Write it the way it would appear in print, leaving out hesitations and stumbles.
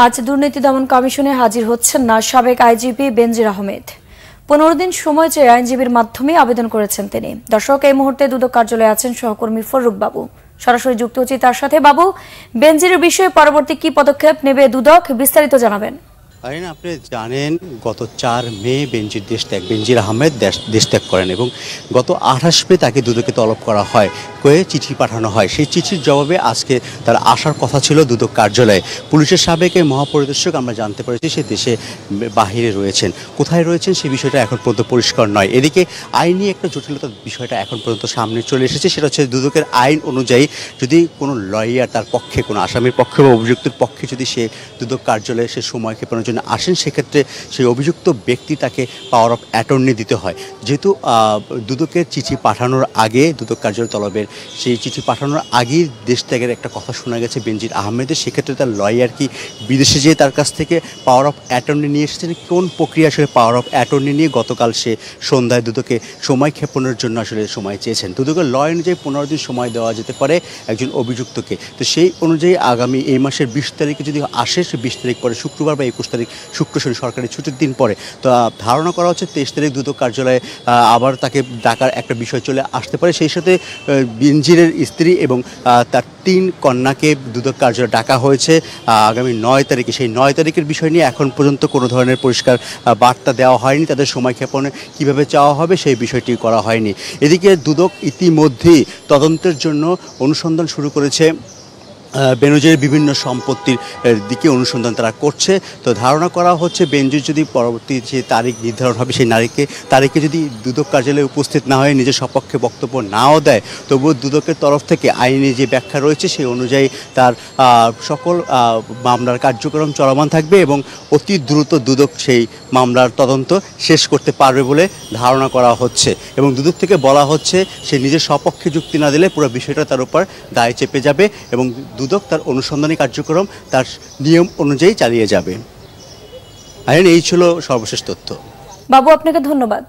আজ দুর্নীতি দমন কমিশনে হাজির হচ্ছেন না সাবেক আইজিপি বেনজির আহমেদ। 15 দিন সময় চেয়ে আইনজীবীর মাধ্যমে আবেদন করেছেন তিনি। দর্শক, এই মুহূর্তে দুদক কার্যালয়ে আছেন সহকর্মী ফররুখ বাবু। সরাসরি যুক্ত হচ্ছি তার সাথে। বাবু, বেনজিরের বিষয়ে পরবর্তী কি পদক্ষেপ নেবে দুদক, বিস্তারিত জানাবেন। আপনি জানেন গত 4 মে বেনজির আহমেদ দেশ ত্যাগ করেন এবং গত 28 মে তাকে দুদকে তলব করা হয়, চিঠি পাঠানো হয়। সেই চিঠির জবাবে আজকে তার আসার কথা ছিল দুদক কার্যালয়ে। পুলিশের সাবেক মহাপরিদর্শক আমরা জানতে পেরেছি সে দেশে বাহিরে রয়েছেন। কোথায় রয়েছেন সে বিষয়টা এখন পর্যন্ত পরিষ্কার নয়। এদিকে আইনি একটা জটিলতার বিষয়টা এখন পর্যন্ত সামনে চলে এসেছে। সেটা হচ্ছে দুদকের আইন অনুযায়ী যদি কোনো লয়ার তার পক্ষে, কোনো আসামির পক্ষে বা অভিযুক্তের পক্ষে যদি সে দুদক কার্যালয়ে সে সময় ক্ষেপণের জন্য আসেন, সেক্ষেত্রে সেই অভিযুক্ত ব্যক্তি তাকে পাওয়ার অফ অ্যাটর্নি দিতে হয়। যেহেতু দুদকের চিঠি পাঠানোর আগে, দুদক কার্যালয় তলবের সেই চিঠি পাঠানোর আগেই দেশ ত্যাগের একটা কথা শোনা গেছে বেনজির আহমেদের। সেক্ষেত্রে তার লয়ার কি বিদেশে যেয়ে তার কাছ থেকে পাওয়ার অফ অ্যাটর্নি নিয়ে এসেছেন, কোন প্রক্রিয়া আসলে পাওয়ার অফ অ্যাটর্নি নিয়ে গতকাল সে সন্ধ্যায় দুদকে সময় ক্ষেপণের জন্য আসলে সময় চেয়েছেন। দুদকের ল অনুযায়ী 15 দিন সময় দেওয়া যেতে পারে একজন অভিযুক্তকে। তো সেই অনুযায়ী আগামী এই মাসের 20 তারিখে যদি আসে, সে 20 তারিখ পরে শুক্রবার বা 21 তারিখ শুক্র শনি সরকারি ছুটির দিন পরে, তো ধারণা করা হচ্ছে 23 তারিখ দুদক কার্যালয়ে আবার তাকে ডাকার একটা বিষয় চলে আসতে পারে। সেই সাথে বেনজিরের স্ত্রী এবং তার 3 কন্যাকে দুদক কার্যালয়ে ডাকা হয়েছে আগামী 9 তারিখে। সেই 9 তারিখের বিষয় নিয়ে এখন পর্যন্ত কোনো ধরনের পরিষ্কার বার্তা দেওয়া হয়নি। তাদের সময় ক্ষেপণে কীভাবে চাওয়া হবে সেই বিষয়টি করা হয়নি। এদিকে দুদক ইতিমধ্যেই তদন্তের জন্য অনুসন্ধান শুরু করেছে। বেনজিরের বিভিন্ন সম্পত্তির দিকে অনুসন্ধান তারা করছে। তো ধারণা করা হচ্ছে বেনজির যদি পরবর্তী যে তারিখ নির্ধারণ হবে সেই তারিখে যদি দুদক কার্যালয়ে উপস্থিত না হয়ে নিজের সপক্ষে বক্তব্য নাও দেয়, তবুও দুদকের তরফ থেকে আইনি যে ব্যাখ্যা রয়েছে সেই অনুযায়ী তার সকল মামলার কার্যক্রম চলমান থাকবে এবং অতি দ্রুত দুদক সেই মামলার তদন্ত শেষ করতে পারবে বলে ধারণা করা হচ্ছে। এবং দুদক থেকে বলা হচ্ছে সে নিজের সপক্ষে যুক্তি না দিলে পুরো বিষয়টা তার উপর দায় চেপে যাবে এবং দুদক তার অনুসন্ধানী কার্যক্রম তার নিয়ম অনুযায়ী চালিয়ে যাবে। এই ছিল সর্বশেষ তথ্য। বাবু, আপনাকে ধন্যবাদ।